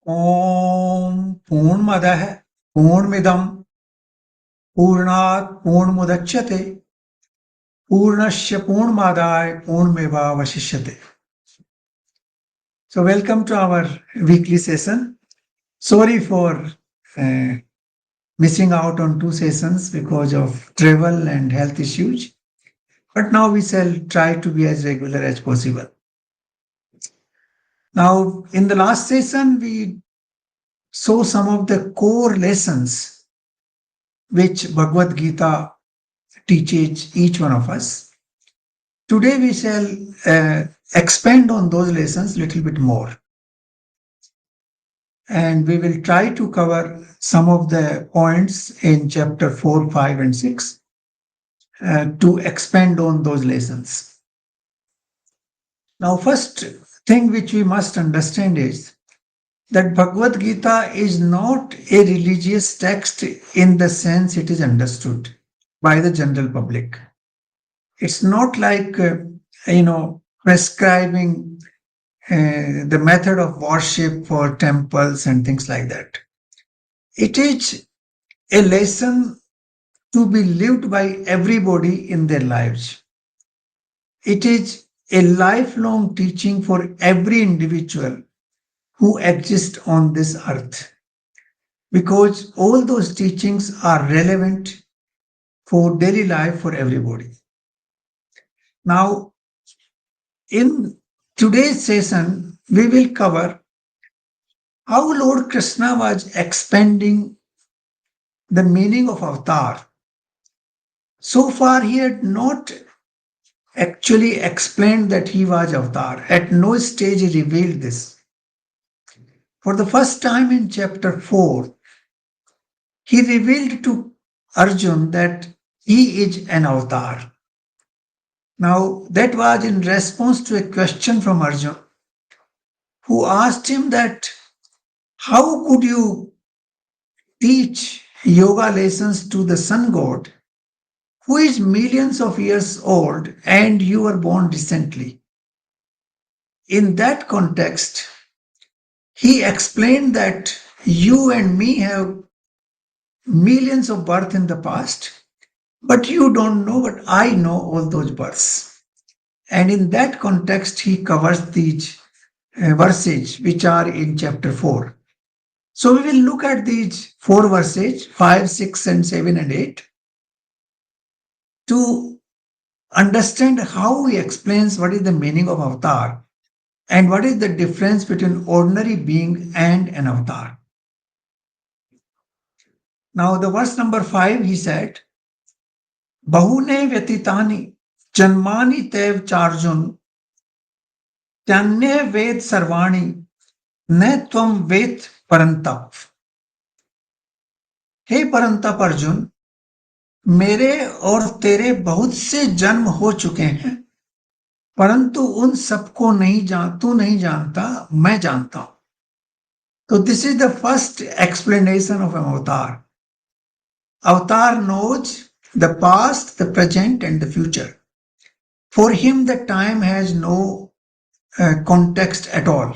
ॐ पूर्णमदः पूर्णमिदं पूर्णात् पूर्णमुदच्यते पूर्णस्य पूर्णमादाय पूर्णमेवावशिष्यते. So welcome to our weekly session. Sorry for uh, missing out on 2 sessions because of travel and health issues. But now we shall try to be as regular as possible. Now, in the last session, we saw some of the core lessons which Bhagavad Gita teaches each one of us. Today we shall expand on those lessons a little bit more. And we will try to cover some of the points in chapter 4, 5, and 6 to expand on those lessons. Now, first thing which we must understand is that Bhagavad Gita is not a religious text in the sense it is understood by the general public. It's not like, prescribing the method of worship for temples and things like that. It is a lesson to be lived by everybody in their lives. It is a lifelong teaching for every individual who exists on this earth, because all those teachings are relevant for daily life for everybody. Now, in today's session, we will cover how Lord Krishna was expanding the meaning of avatar. So far, he had not actually explained that he was avatar. At no stage he revealed this. For the first time in chapter 4, he revealed to Arjun that he is an avatar. Now, that was in response to a question from Arjun, who asked him that how could you teach yoga lessons to the sun god who is millions of years old and you were born recently? In that context, he explained that you and me have millions of births in the past, but you don't know, but I know all those births. And in that context, he covers these verses which are in chapter 4. So we will look at these 4 verses, 5, 6, and 7, and 8, to understand how he explains what is the meaning of avatar and what is the difference between ordinary being and an avatar. Now, the verse number 5, he said, Bahune vyatitani janmani tev charjun tyanye ved sarvani ne tvam ved parantap. हे परंतप अर्जुन, मेरे और तेरे बहुत से जन्म हो चुके हैं, परंतु उन सबको तू नहीं जानता, मैं जानता हूं. So this is the first explanation of an avatar. Avatar knows the past, the present, and the future. For him, the time has no context at all.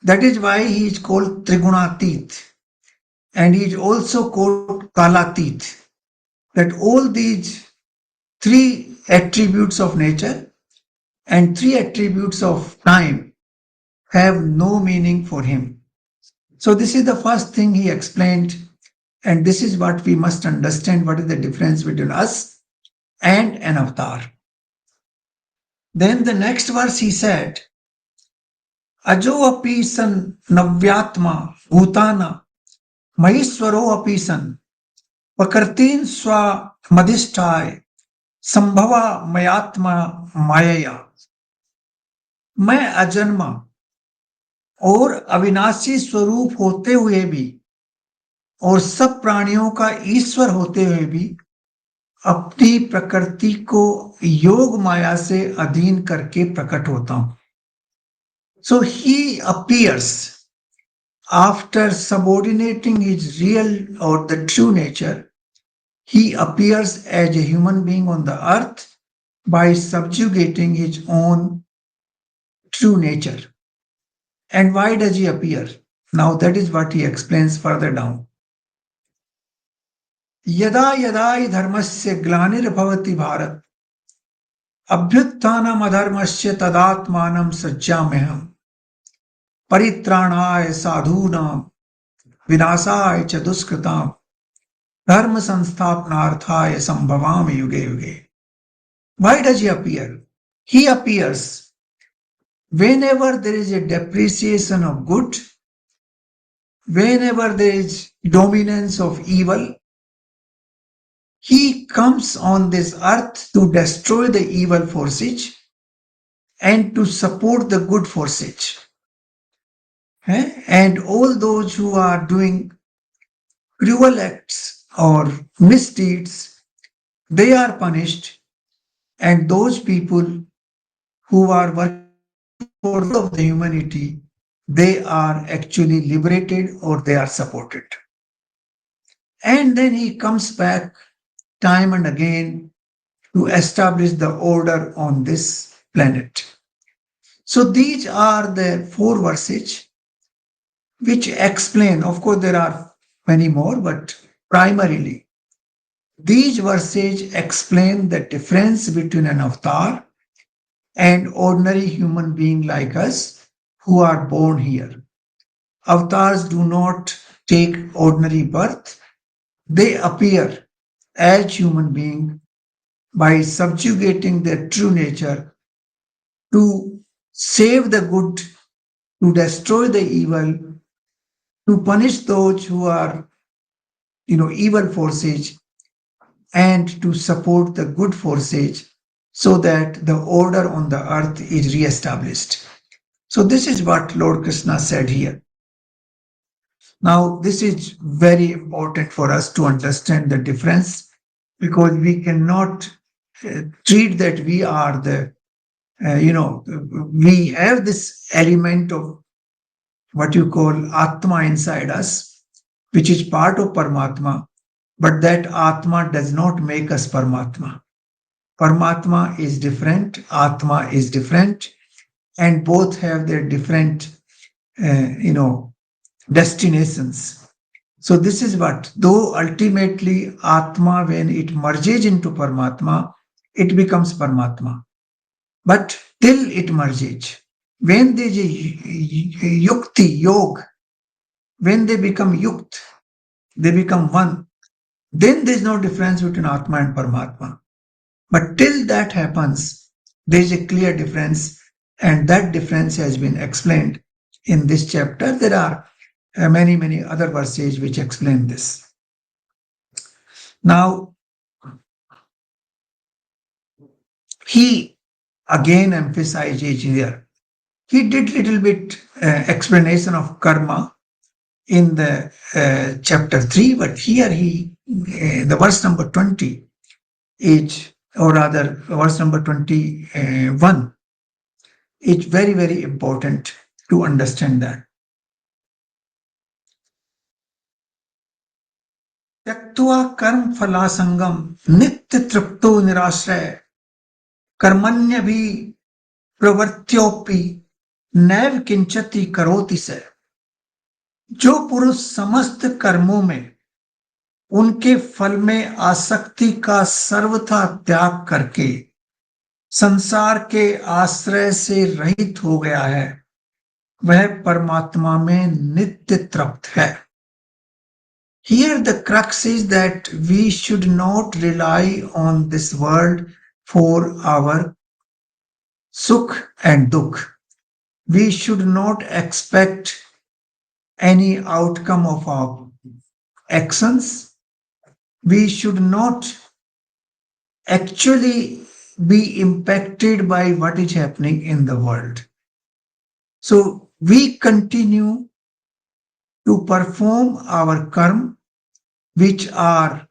That is why he is called Trigunatit, and he is also called Kalatit. That all these 3 attributes of nature and 3 attributes of time have no meaning for him. So this is the first thing he explained, and this is what we must understand, what is the difference between us and an avatar. Then the next verse he said, Ajo api san navyatma bhutana mahishwaro api san Pakartin swa madhishthai संभवा मयात्मा माया. मैं अजन्मा और अविनाशी स्वरूप होते हुए भी और सब प्राणियों का ईश्वर होते हुए भी अपनी प्रकृति को योग माया से अधीन करके प्रकट होता हूं. So he appears after subordinating his real or the true nature. He appears as a human being on the earth by subjugating his own true nature. And why does he appear? Now that is what he explains further down. यदा यदा हि धर्मस्य ग्लानिर्भवति भारत अभ्युत्थानमधर्मस्य तदात्मानं सृज्याम्यहम् परित्राणाय साधूनां विनाशाय च दुष्कृतां धर्म संस्थापनार्थाय संभवामि युगे युगे. Why does he appear? He appears whenever there is a depreciation of good, whenever there is dominance of evil. He comes on this earth to destroy the evil forces and to support the good forces. And all those who are doing cruel acts or misdeeds, they are punished. And those people who are working for the good of the humanity, they are actually liberated or they are supported. And then he comes back time and again to establish the order on this planet. So these are the 4 verses which explain, of course, there are many more, but primarily these verses explain the difference between an avatar and ordinary human being like us who are born here. Avatars do not take ordinary birth, they appear as human being by subjugating their true nature to save the good, to destroy the evil, to punish those who are, evil forces, and to support the good forces so that the order on the earth is re-established. So this is what Lord Krishna said here. Now, this is very important for us to understand the difference because we cannot treat that we are the, we have this element of what you call Atma inside us, which is part of Paramatma, but that Atma does not make us Paramatma. Paramatma is different, Atma is different, and both have their different, destinations. So this is what, though ultimately Atma, when it merges into Paramatma, it becomes Paramatma. But till it merges, when there is a yukti, yog, when they become yukt, they become one, then there is no difference between Atma and Paramatma. But till that happens, there is a clear difference, and that difference has been explained in this chapter. There are many, many other verses which explain this. Now, he again emphasizes here. He did little bit explanation of karma in the chapter 3, but here the verse number 20 is, or rather verse number 21, is very, very important to understand that. त्यक्त्वा कर्म फलासंगम नित्य तृप्तो निराश्रय कर्मण्य भी प्रवृत्त्योपि नैव किंचति करोति से. जो पुरुष समस्त कर्मों में उनके फल में आसक्ति का सर्वथा त्याग करके संसार के आश्रय से रहित हो गया है, वह परमात्मा में नित्य तृप्त है. Here the crux is that we should not rely on this world for our sukh and dukh. We should not expect any outcome of our actions. We should not actually be impacted by what is happening in the world. So we continue to perform our karma, which are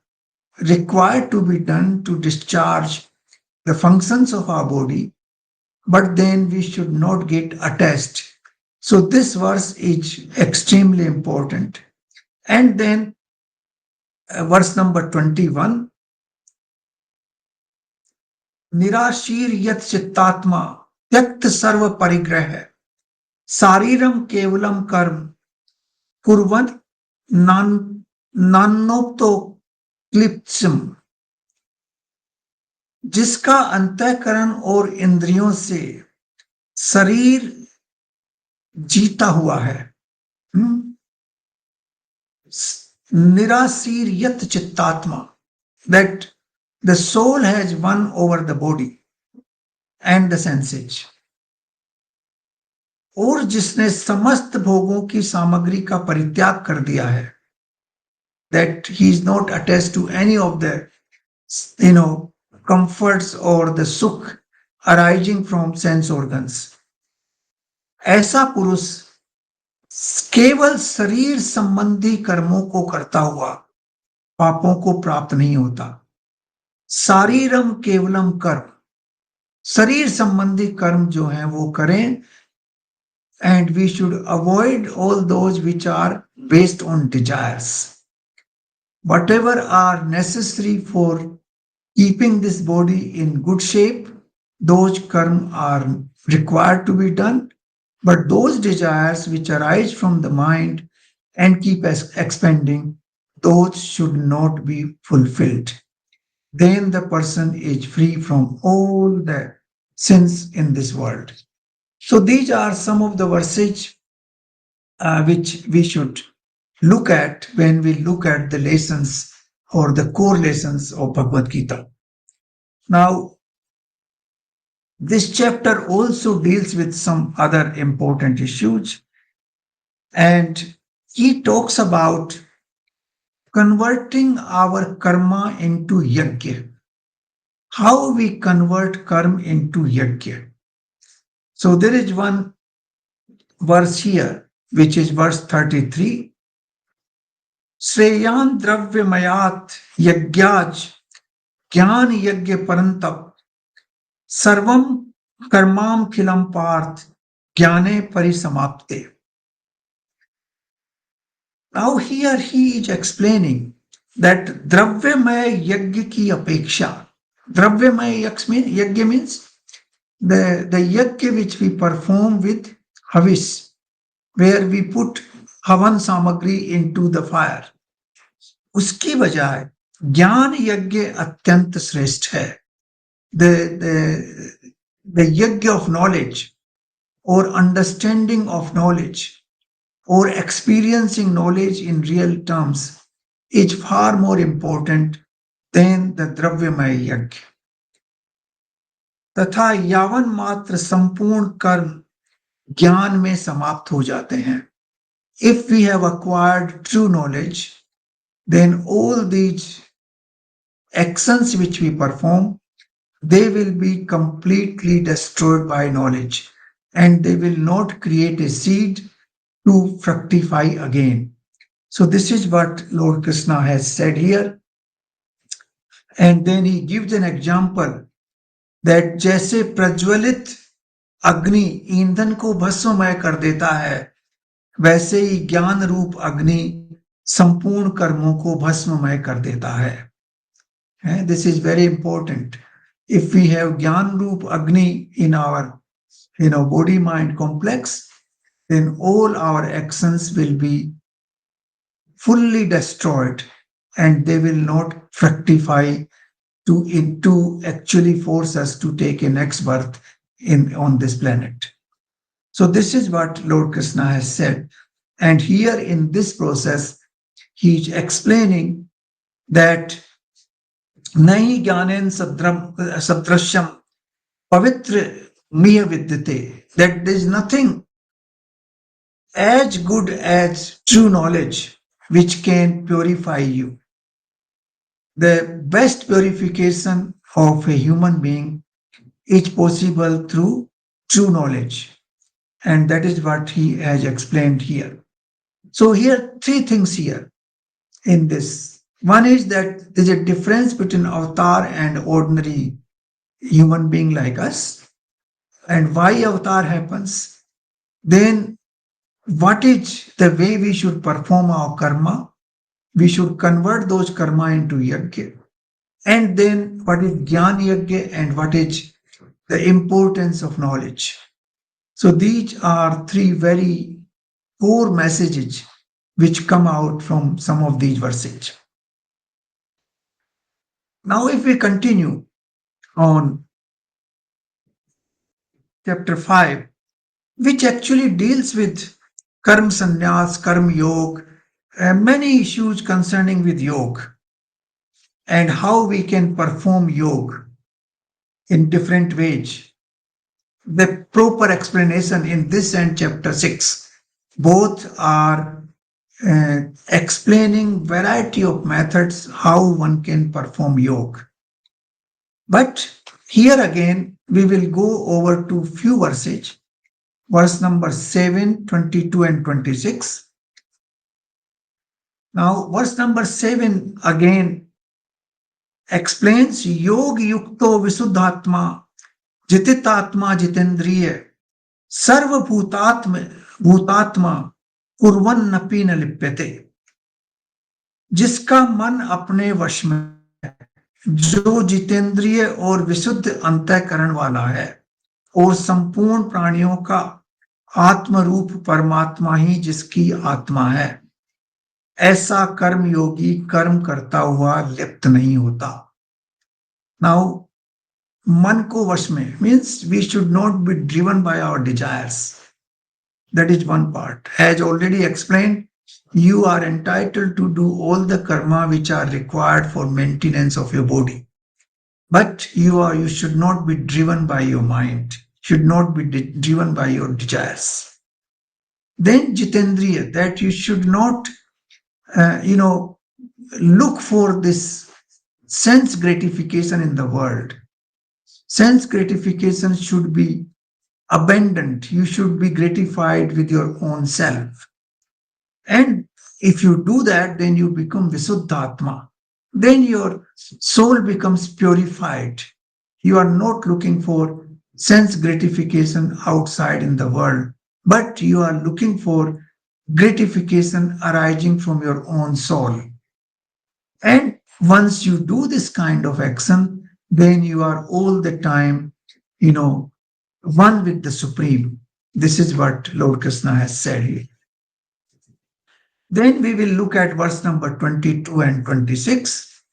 required to be done to discharge the functions of our body, but then we should not get attached. So this verse is extremely important. And then verse number 21, निराशीर यत चित्तात्मा त्यक्त सर्व परिग्रह शारीरम केवलम कर्म कुर्वन् नान्नोक्तोक्लिप्सम, जिसका अंतःकरण और इंद्रियों से शरीर जीता हुआ है, निराशीर यत चित्तात्मा, that the soul has won over the body and the senses, और जिसने समस्त भोगों की सामग्री का परित्याग कर दिया है, that he is not attached to any of the comforts or the sukh arising from sense organs, ऐसा पुरुष केवल शरीर संबंधी कर्मों को करता हुआ पापों को प्राप्त नहीं होता। शारीरम केवलम कर्म, शरीर संबंधी कर्म जो हैं वो करें, and we should avoid all those which are based on desires. Whatever are necessary for keeping this body in good shape, those karma are required to be done. But those desires which arise from the mind and keep expanding, those should not be fulfilled. Then the person is free from all the sins in this world. So these are some of the verses which we should look at when we look at the lessons or the core lessons of Bhagavad Gita. Now, this chapter also deals with some other important issues, and he talks about converting our karma into yajna. How we convert karma into yajna. So there is one verse here, which is verse 33. Sreyan dravyamayat yagyaj jnana yajna parantap sarvam karmam khilam parth jnane parisamapte. Now here he is explaining that dravyamaya yajna ki apeksha. Dravyamaya yajna means the yajna which we perform with havis, where we put havan samagri into the fire. उसकी बजाय ज्ञान यज्ञ अत्यंत श्रेष्ठ है. The yajna of knowledge or understanding of knowledge or experiencing knowledge in real terms is far more important than the dravyamaya yajna. तथा यावन मात्र संपूर्ण कर्म ज्ञान में समाप्त हो जाते हैं. If we have acquired true knowledge, then all these actions which we perform, they will be completely destroyed by knowledge, and they will not create a seed to fructify again. So this is what Lord Krishna has said here. And then he gives an example that जैसे प्रज्वलित अग्नि ईंधन को भस्ममय कर देता है, वैसे ही ज्ञान रूप अग्नि संपूर्ण कर्मों को भस्ममय कर देता है. This is very important. If we have Gyan Roop Agni in our body mind complex, then all our actions will be fully destroyed and they will not fructify to actually force us to take a next birth on this planet. So this is what Lord Krishna has said. And here in this process, he is explaining that Nahi Gyanen Sadrashyam Pavitra Miya Vidyate, that there is nothing as good as true knowledge which can purify you. The best purification of a human being is possible through true knowledge. And that is what he has explained here. So here, three things here in this. One is that there's a difference between avatar and ordinary human being like us, and why avatar happens. Then what is the way we should perform our karma? We should convert those karma into yajna. And then what is jnana yajna and what is the importance of knowledge. So these are three very core messages which come out from some of these verses. Now, if we continue on chapter 5, which actually deals with karma sannyas, karma yoga, many issues concerning with yoga and how we can perform yoga in different ways. The proper explanation in this and chapter 6 both are explaining variety of methods how one can perform yoga. But here again, we will go over to few verses, verse number 7, 22, and 26. Now, verse number 7 again explains Yog Yukto Visuddhatma Jititatma Jitendriya Sarvabhutatma Bhutatma Kurvannapi न लिप्यते, जिसका मन अपने वश में है, जो जितेंद्रिय और विशुद्ध अंतःकरण वाला है और संपूर्ण प्राणियों का आत्मरूप परमात्मा ही जिसकी आत्मा है, ऐसा कर्म योगी कर्म करता हुआ लिप्त नहीं होता. नाउ मन को वश में means we should not be driven by our desires. That is one part. As already explained, you are entitled to do all the karma which are required for maintenance of your body. But you should not be driven by your mind, should not be driven by your desires. Then Jitendriya, that you should not, look for this sense gratification in the world. Sense gratification should be abundant. You should be gratified with your own self. And if you do that, then you become Visuddhatma. Then your soul becomes purified. You are not looking for sense gratification outside in the world, but you are looking for gratification arising from your own soul. And once you do this kind of action, then you are all the time, one with the Supreme. This is what Lord Krishna has said here. Then we will look at verse number 22 and 26.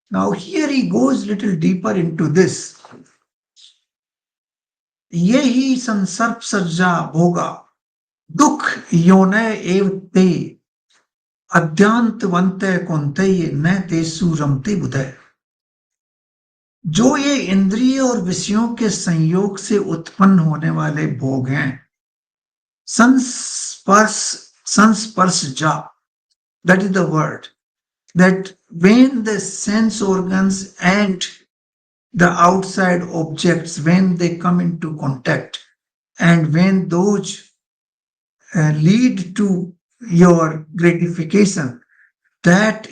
Now here he goes little deeper into this. ये ही संसर्प सज्जा भोगा दुख योनय एव ते अद्यांतवंते कौनते न तेसु रमते बुधय. जो ये इंद्रिय और विषयों के संयोग से उत्पन्न होने वाले भोग हैं, संस्पर्श जा, that is the word, that when the sense organs and the outside objects, when they come into contact, and when those lead to your gratification, that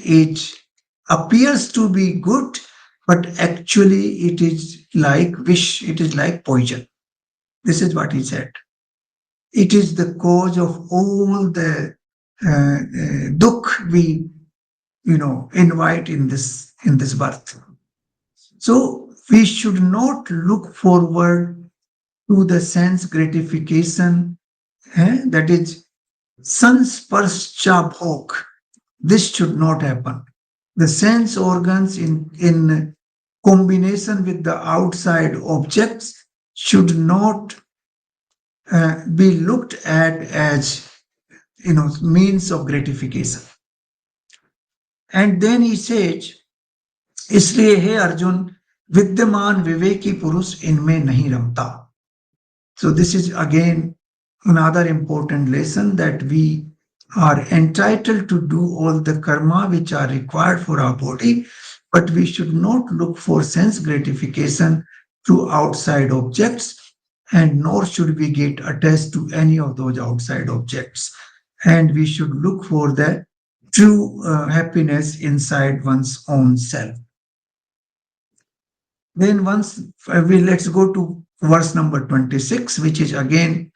appears to be good, but actually it is like wish, it is like poison. This is what he said. It is the cause of all the dukh we, invite in this birth. So we should not look forward to the sense gratification, that is sansparscha bhog. This should not happen. The sense organs in combination with the outside objects should not be looked at as means of gratification. And then he says, इसलिए हे अर्जुन विद्यमान विवेकी पुरुष इनमें नहीं रमता. So this is again another important lesson, that we are entitled to do all the karma which are required for our body, but we should not look for sense gratification through outside objects, and nor should we get attached to any of those outside objects. And we should look for the true happiness inside one's own self. Then let's go to verse number 26, which is again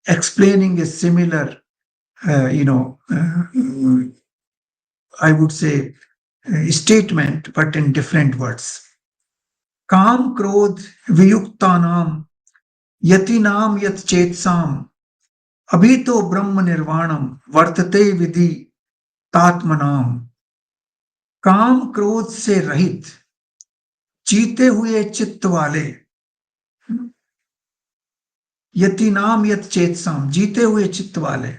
explaining a similar, I would say, statement, but in different words. Kam krodh viyuktanam yatinam yat chetsam अभी तो ब्रह्म निर्वाणम वर्तते विधि तात्मनाम, काम क्रोध से रहित जीते हुए चित्त वाले, यति नाम यत चेतसाम, जीते हुए चित्त वाले,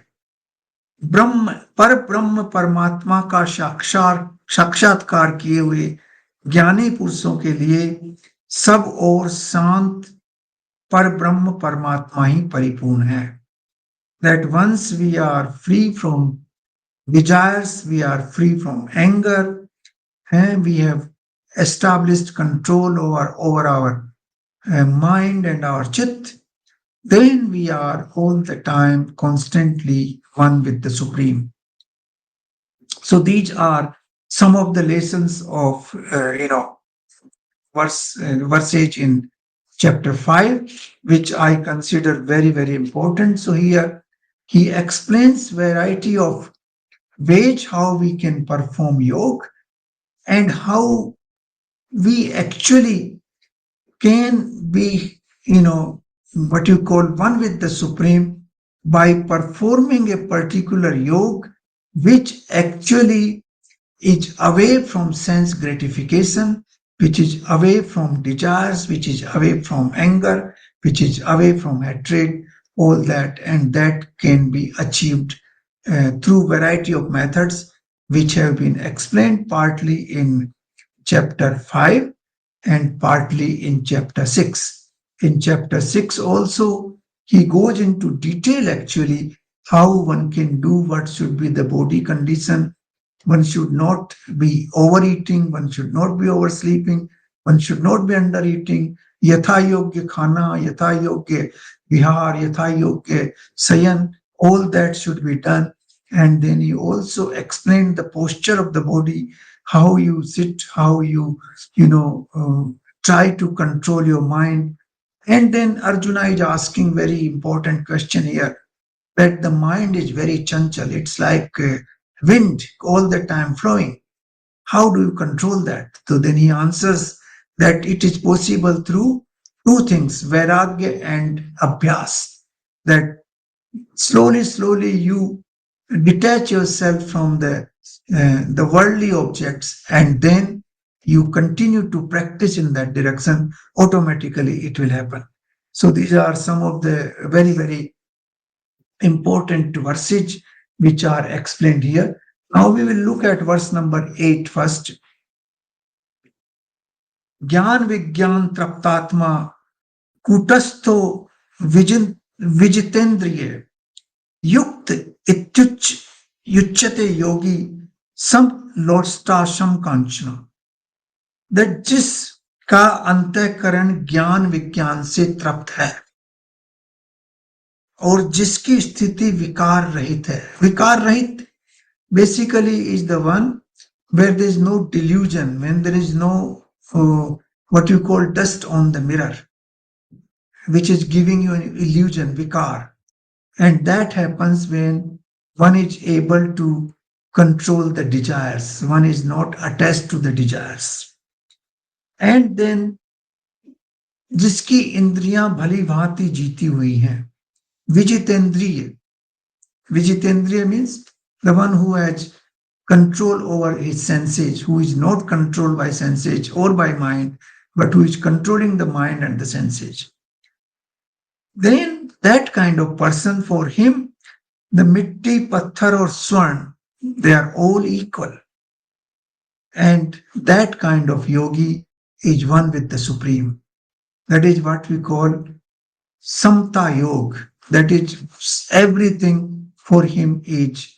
ब्रह्म पर ब्रह्म परमात्मा का साक्षात्कार किए हुए ज्ञानी पुरुषों के लिए सब और शांत पर ब्रह्म परमात्मा ही परिपूर्ण है. That once we are free from desires, we are free from anger, and we have established control over our mind and our chit, then we are all the time constantly one with the Supreme. So these are some of the lessons of verses in chapter 5, which I consider very, very important. So here he explains variety of ways how we can perform yoga and how we actually can be, what you call one with the Supreme by performing a particular yoga, which actually is away from sense gratification, which is away from desires, which is away from anger, which is away from hatred, all that, and that can be achieved through variety of methods which have been explained partly in chapter 5 and partly in chapter 6. In chapter 6 also, he goes into detail actually how one can do what should be the body condition. One should not be overeating, one should not be oversleeping, one should not be undereating. Yatha yogya khana, yatha yogya vihar, yatha yogya sayan, all that should be done. And then he also explained the posture of the body, how you sit, how you try to control your mind. And then Arjuna is asking very important question here, that the mind is very chanchal. It's like wind all the time flowing. How do you control that? So then he answers that it is possible through two things, vairagya and abhyas. That slowly, slowly you detach yourself from the worldly objects, and then you continue to practice in that direction. Automatically, it will happen. So these are some of the very, very important verses which are explained here. Now we will look at verse number 8 first. ज्ञान विज्ञान तृप्तात्मा कूटस्थो विजितेंद्रिय युक्त इत्युच्च युच्यते योगी सम लोष्टाशम Kanchana. That जिसका अंतःकरण ज्ञान विज्ञान से तृप्त है और जिसकी स्थिति विकार रहित है. विकार रहित basically is the one where there is no delusion, when there is no what you call dust on the mirror, which is giving you an illusion, vikar. And that happens when one is able to control the desires, one is not attached to the desires. And then जिसकी इंद्रियां भली भांति जीती हुई हैं, विजितेंद्रिय. Vijitendriya means the one who has control over his senses, who is not controlled by senses or by mind, but who is controlling the mind and the senses. Then that kind of person, for him, the mitti, patthar or swan, they are all equal. And that kind of yogi is one with the Supreme. That is what we call Samta Yoga. That is, everything for him is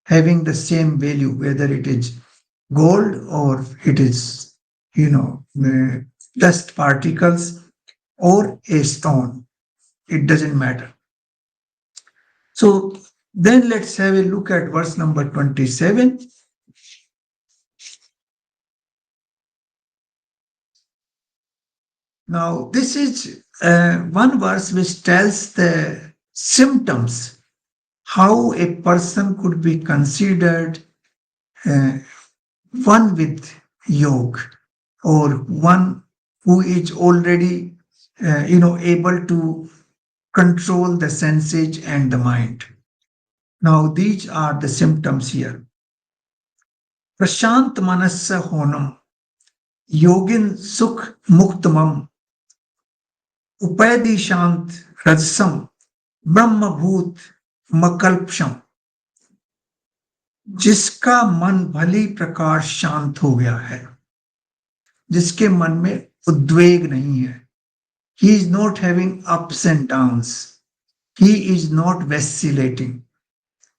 having the same value, whether it is gold or it is, dust particles or a stone. It doesn't matter. So then let's have a look at verse number 27. Now, this is one verse which tells the symptoms, how a person could be considered uh, one with yoga, or one who is already able to control the senses and the mind. Now, these are the symptoms here. Prashant manasa honam, yogin sukh muktamam, upayadi shant rajsam, ब्रह्म भूत मकल्पशम, जिसका मन भली प्रकार शांत हो गया है, जिसके मन में उद्वेग नहीं है, he is not having ups and downs, he is not vacillating,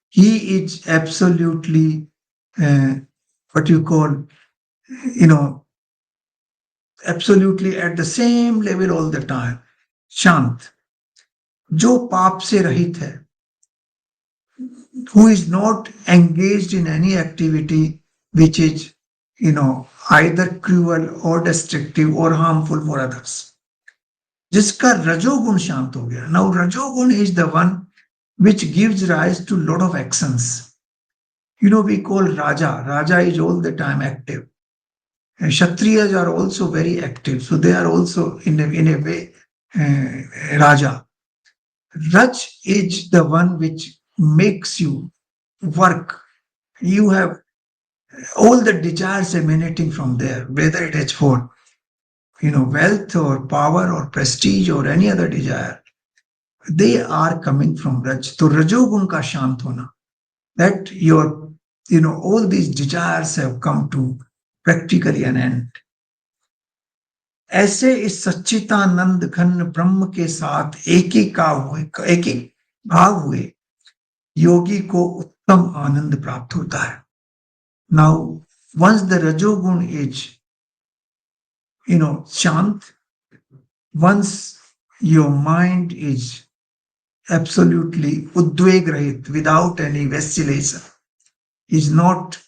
he is absolutely what you call, you know, absolutely at the same level all the time, शांत, जो पाप से रहित है, who is not engaged in any activity which is, either cruel or destructive or harmful for others. जिसका रजोगुण शांत हो गया. Now, rajoguna is the one which gives rise to lot of actions. We call Raja. Raja is all the time active. And Kshatriyas are also very active. So they are also in a way Raja. Raj is the one which makes you work. You have all the desires emanating from there, whether it is for wealth or power or prestige or any other desire. They are coming from Raj. So Rajogun ka shant hona. That your all these desires have come to practically an end. ऐसे इस सच्चिदानंद घन ब्रह्म के साथ एक ही भाव हुए योगी को उत्तम आनंद प्राप्त होता है. Now, once the rajogun is, shant, once your mind is absolutely udveg rahit, without any vacillation, is not,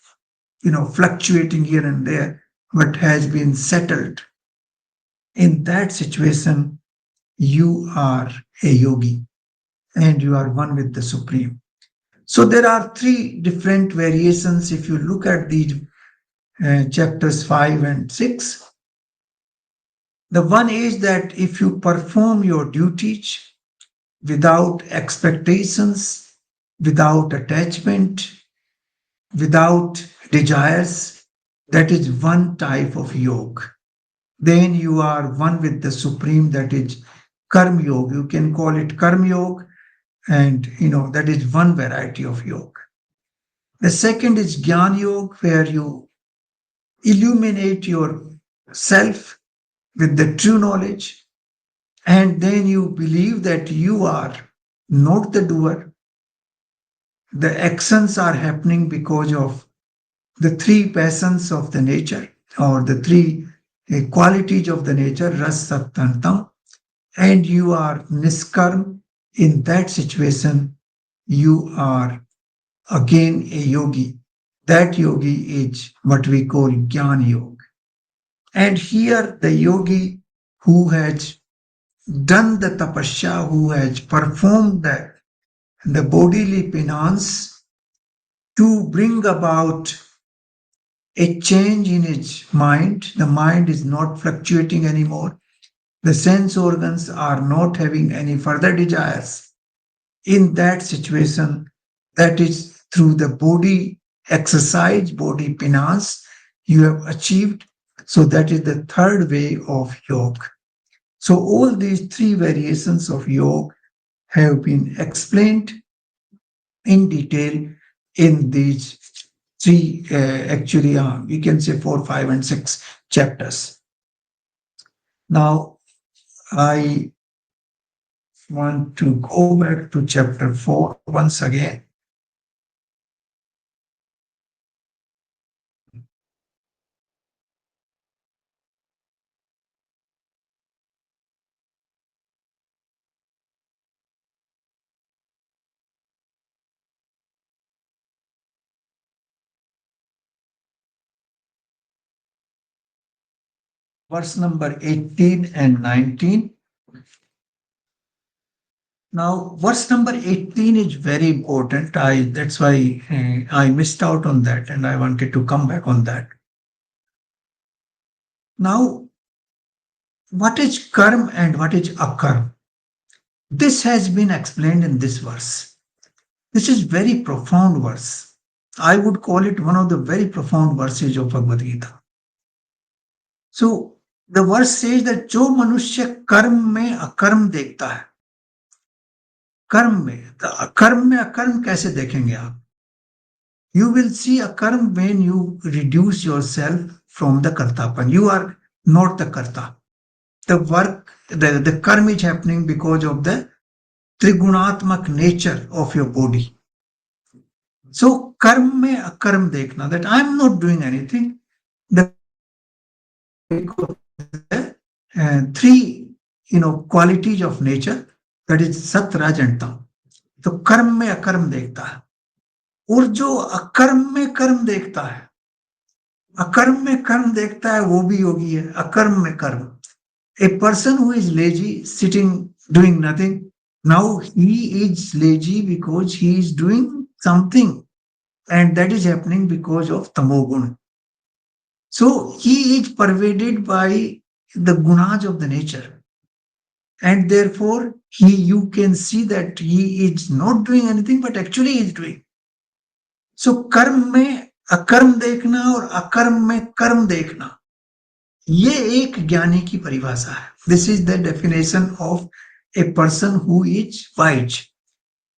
fluctuating here and there, but has been settled. In that situation, you are a yogi and you are one with the Supreme. So there are three different variations if you look at these chapters 5 and 6. The one is that if you perform your duties without expectations, without attachment, without desires, that is one type of yoga. Then you are one with the Supreme, that is Karma Yoga. You can call it Karma Yoga, and that is one variety of yoga. The second is Jnana Yoga, where you illuminate yourself with the true knowledge, and then you believe that you are not the doer. The actions are happening because of the three passions of the nature, or the three qualities of the nature, ras, sat, and tam, and you are niskarm. In that situation, you are again a yogi. That yogi is what we call Jnana Yoga. And here the yogi who has done the tapasya, who has performed the bodily penance to bring about a change in his mind. The mind is not fluctuating anymore. The sense organs are not having any further desires. In that situation, that is through the body exercise, body penance, you have achieved. So that is the third way of yoga. So all these three variations of yoga have been explained in detail in these three, actually, we can say 4, 5, and 6 chapters. Now, I want to go back to chapter 4 once again. Verse number 18 and 19. Now, verse number 18 is very important. That's why I missed out on that, and I wanted to come back on that. Now, what is karma and what is akarma? This has been explained in this verse. This is very profound verse. I would call it one of the very profound verses of Bhagavad Gita. So the verse says that जो मनुष्य कर्म में अकर्म देखता है, कर्म में, तो अकर्म में अकर्म कैसे देखेंगे आप? You will see akarma when you reduce yourself from the kartapan. You are not the karta. The work, the karma is happening because of the trigunatmak nature of your body. So karma mein akarma dekhna, that I am not doing anything. The three qualities of nature, that is सत रज and तम. तो कर्म में अकर्म देखता है. और जो अकर्म में कर्म देखता है, अकर्म में कर्म देखता है, वो भी योगी है. अकर्म में कर्म. A person who is lazy, sitting, doing nothing, now he is lazy because he is doing something, and that is happening because of tamogun. So he is pervaded by the gunas of the nature, and therefore you can see that he is not doing anything, but actually he is doing. So कर्म में अकर्म देखना और अकर्म में कर्म देखना, ये एक ज्ञानी की परिभाषा है. This is the definition of a person who is wise.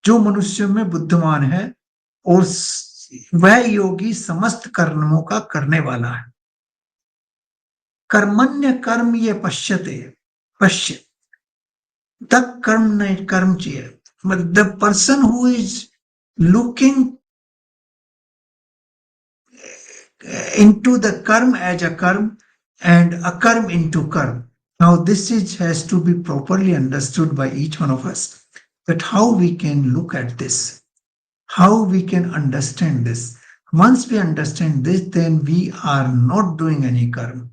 जो मनुष्य में बुद्धिमान है और वह योगी समस्त कर्मों का करने वाला है. कर्मण्य कर्म ये पश्यते, पश्य तक कर्म नहीं कर्म चाहिए. The person who is looking into the karma as a karma and a karma into karma. Now this has to be properly understood by each one of us, that how we can look at this, how we can understand this. Once we understand this, then we are not doing any karma,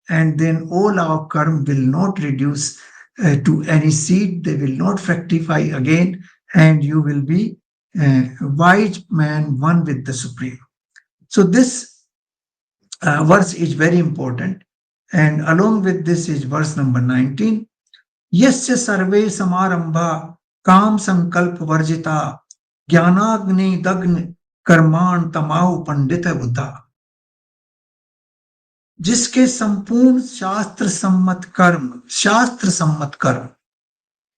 and then all our karma will not reduce to any seed. They will not fructify again, and you will be a wise man, one with the Supreme. So this verse is very important, and along with this is verse number 19. Yasya sarve samarambha काम संकल्प वर्जिता ज्ञानाग्नि दग्न कर्माण तमाहु पंडित बुद्धा. जिसके संपूर्ण शास्त्र सम्मत कर्म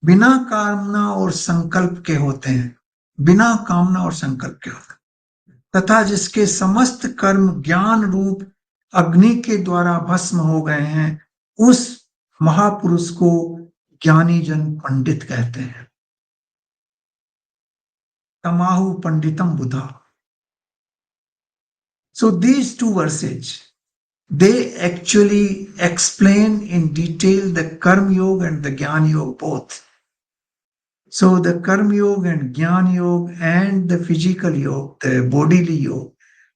बिना कामना और संकल्प के होते हैं, बिना कामना और संकल्प के होते हैं, तथा जिसके समस्त कर्म ज्ञान रूप अग्नि के द्वारा भस्म हो गए हैं, उस महापुरुष को ज्ञानी जन पंडित कहते हैं. तमाहु पंडितम बुधा. So these two verses, they actually explain in detail the Karma Yoga and the Jnana Yoga both. So the Karma Yoga and Jnana Yoga and the physical yoga, the bodily yoga,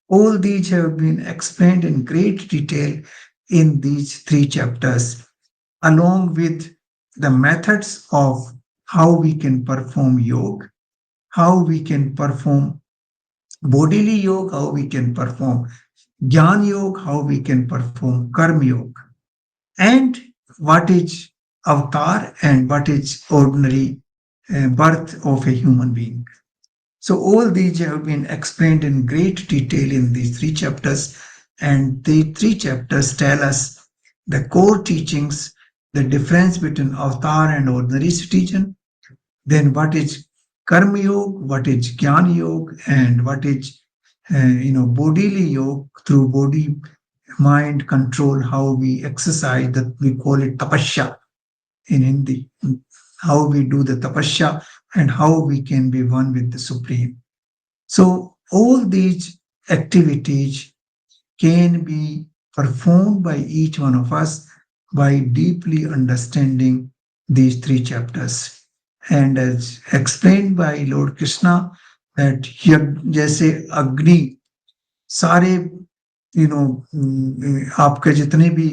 all these have been explained in great detail in these 3 chapters, along with the methods of how we can perform yoga, how we can perform bodily yoga, how we can perform Jnana Yoga, how we can perform Karma Yoga, and what is avatar and what is ordinary birth of a human being. So all these have been explained in great detail in these 3 chapters, and the 3 chapters tell us the core teachings, the difference between avatar and ordinary citizen, then what is Karma Yoga, what is Jnana Yoga, and what is bodily yoga, through body mind control, how we exercise, that we call it tapasya in Hindi, how we do the tapasya and how we can be one with the Supreme. So all these activities can be performed by each one of us by deeply understanding these 3 chapters. And as explained by Lord Krishna, that जैसे अग्नि सारे आपके जितने भी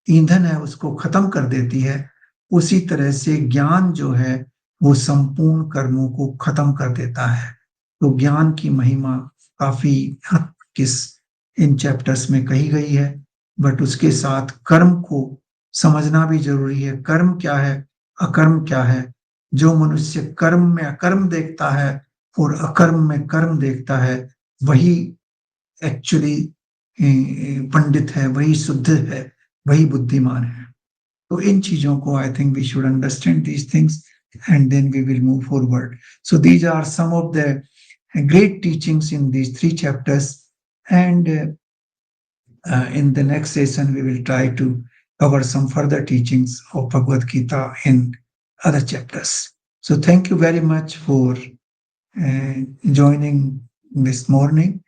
ईंधन है उसको खत्म कर देती है, उसी तरह से ज्ञान जो है वो संपूर्ण कर्मों को खत्म कर देता है. तो ज्ञान की महिमा काफी हद किस इन चैप्टर्स में कही गई है, बट उसके साथ कर्म को समझना भी जरूरी है. कर्म क्या है, अकर्म क्या है, जो मनुष्य कर्म में अकर्म देखता है और अकर्म में कर्म देखता है, वही एक्चुअली पंडित है, वही शुद्ध है, वही बुद्धिमान है। तो इन चीजों को I think we should understand these things and then we will move forward. So these are some of the great teachings in these 3 chapters, and in the next session we will try to cover some further teachings of Bhagavad Gita in other chapters. So thank you very much for joining this morning,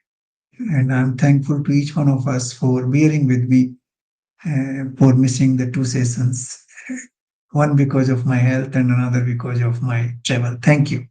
and I'm thankful to each one of us for bearing with me for missing the 2 sessions, one because of my health and another because of my travel. Thank you.